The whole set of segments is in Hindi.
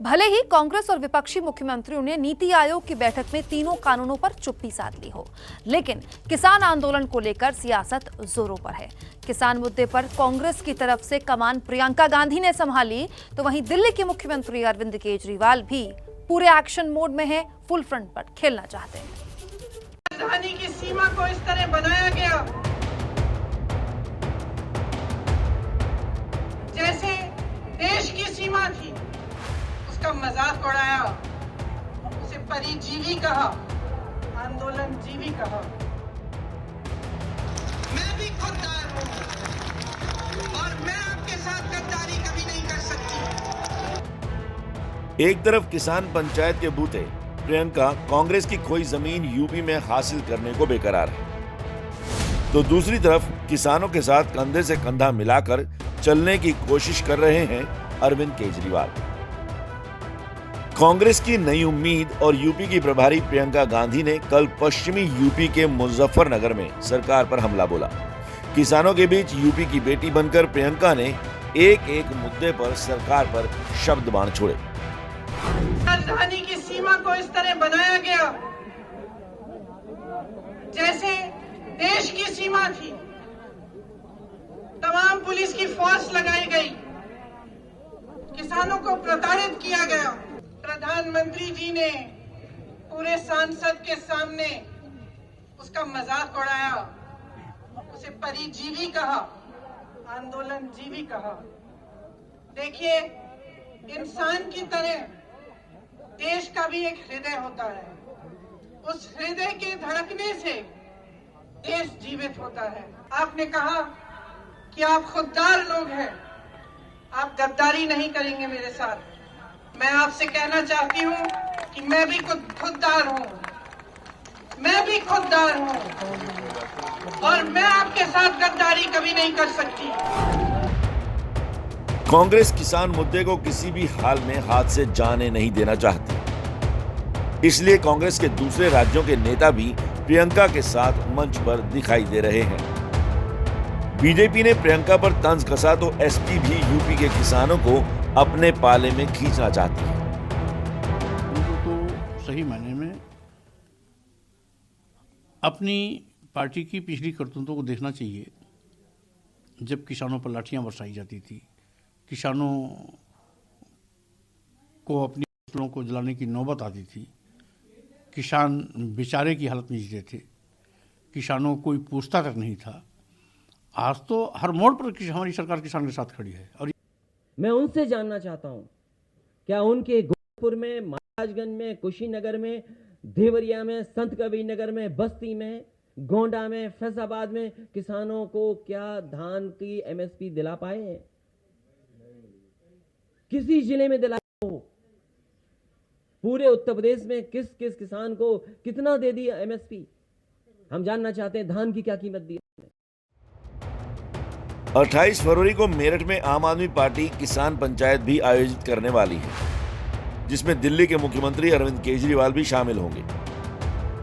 भले ही कांग्रेस और विपक्षी मुख्यमंत्रियों ने नीति आयोग की बैठक में तीनों कानूनों पर चुप्पी साध ली हो, लेकिन किसान आंदोलन को लेकर सियासत जोरों पर है। किसान मुद्दे पर कांग्रेस की तरफ से कमान प्रियंका गांधी ने संभाली, तो वहीं दिल्ली के मुख्यमंत्री अरविंद केजरीवाल भी पूरे एक्शन मोड में है, फुल फ्रंट पर खेलना चाहते हैं। राजधानी की सीमा को इस तरह बनाया गया जैसे देश की सीमा थी, उसका मजाक उड़ाया, उसे परिजीवी कहा, आंदोलन जीवी कहा। मैं भी खुददार हूं और मैं आपके साथ गद्दारी कभी नहीं कर सकती। एक तरफ किसान पंचायत के बूते प्रियंका कांग्रेस की खोई जमीन यूपी में हासिल करने को बेकरार है, तो दूसरी तरफ किसानों के साथ कंधे से कंधा मिलाकर चलने की कोशिश कर रहे हैं अरविंद केजरीवाल। कांग्रेस की नई उम्मीद और यूपी की प्रभारी प्रियंका गांधी ने कल पश्चिमी यूपी के मुजफ्फरनगर में सरकार पर हमला बोला। किसानों के बीच यूपी की बेटी बनकर प्रियंका ने एक एक मुद्दे पर सरकार पर शब्द बाण छोड़े। राजधानी की सीमा को इस तरह बनाया गया जैसे देश की सीमा थी, तमाम पुलिस की फोर्स लगाई गई, किसानों को प्रताड़ित किया गया। प्रधानमंत्री जी ने पूरे सांसद के सामने उसका मजाक उड़ाया, उसे परिजीवी कहा, आंदोलन जीवी कहा। देखिए, इंसान की तरह देश का भी एक हृदय होता है, उस हृदय के धड़कने से देश जीवित होता है। आपने कहा कि आप खुददार लोग हैं, आप गद्दारी नहीं करेंगे मेरे साथ। मैं आपसे कहना चाहती हूं कि मैं भी खुददार हूं, मैं भी खुददार हूं और मैं आपके साथ गद्दारी कभी नहीं कर सकती। कांग्रेस किसान मुद्दे को किसी भी हाल में हाथ से जाने नहीं देना चाहती, इसलिए कांग्रेस के दूसरे राज्यों के नेता भी प्रियंका के साथ मंच पर दिखाई दे रहे हैं। बीजेपी ने प्रियंका पर तंज कसा तो एसपी भी यूपी के किसानों को अपने पाले में खींचना चाहती है। उनको तो सही मायने में अपनी पार्टी की पिछली करतूतों को देखना चाहिए। जब किसानों पर लाठियां बरसाई जाती थी, किसानों को अपनी फसलों को जलाने की नौबत आती थी, किसान बेचारे की हालत में जीते थे, किसानों को कोई पूछता तक नहीं था। आज तो हर मोड़ पर हमारी सरकार किसान के साथ खड़ी है। और मैं उनसे जानना चाहता हूं, क्या उनके गोरखपुर में, महाराजगंज में, कुशीनगर में, देवरिया में, संत कबीर नगर में, बस्ती में, गोंडा में, फैजाबाद में किसानों को क्या धान की एमएसपी दिला पाए हैं? किसी जिले में दिला हो? पूरे उत्तर प्रदेश में किस किस किसान को कितना दे दिया एमएसपी? हम जानना चाहते हैं धान की क्या कीमत दी। 28 फरवरी को मेरठ में आम आदमी पार्टी किसान पंचायत भी आयोजित करने वाली है, जिसमें दिल्ली के मुख्यमंत्री अरविंद केजरीवाल भी शामिल होंगे।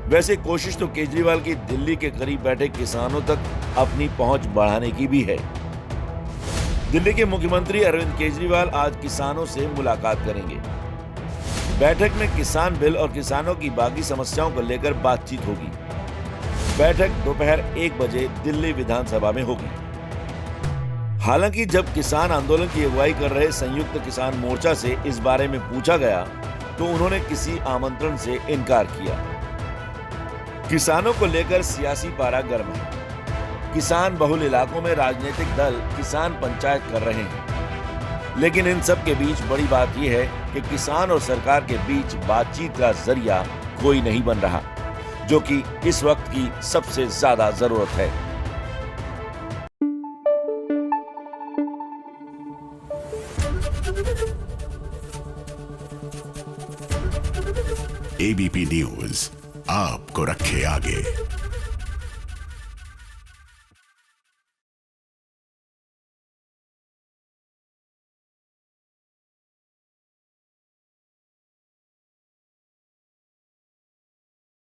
वैसे कोशिश तो केजरीवाल की दिल्ली के करीब बैठे किसानों तक अपनी पहुंच बढ़ाने की भी है। दिल्ली के मुख्यमंत्री अरविंद केजरीवाल आज किसानों से मुलाकात करेंगे। बैठक में किसान बिल और किसानों की बाकी समस्याओं को लेकर बातचीत होगी। बैठक दोपहर 1 बजे दिल्ली विधानसभा में होगी। हालांकि जब किसान आंदोलन की अगुवाई कर रहे संयुक्त किसान मोर्चा से इस बारे में पूछा गया तो उन्होंने किसी आमंत्रण से इनकार किया। किसानों को लेकर सियासी पारा गर्म है। किसान बहुल इलाकों में राजनीतिक दल किसान पंचायत कर रहे हैं, लेकिन इन सब के बीच बड़ी बात यह है कि किसान और सरकार के बीच बातचीत का जरिया कोई नहीं बन रहा, जो कि इस वक्त की सबसे ज्यादा जरूरत है। एबीपी न्यूज आपको रखे आगे।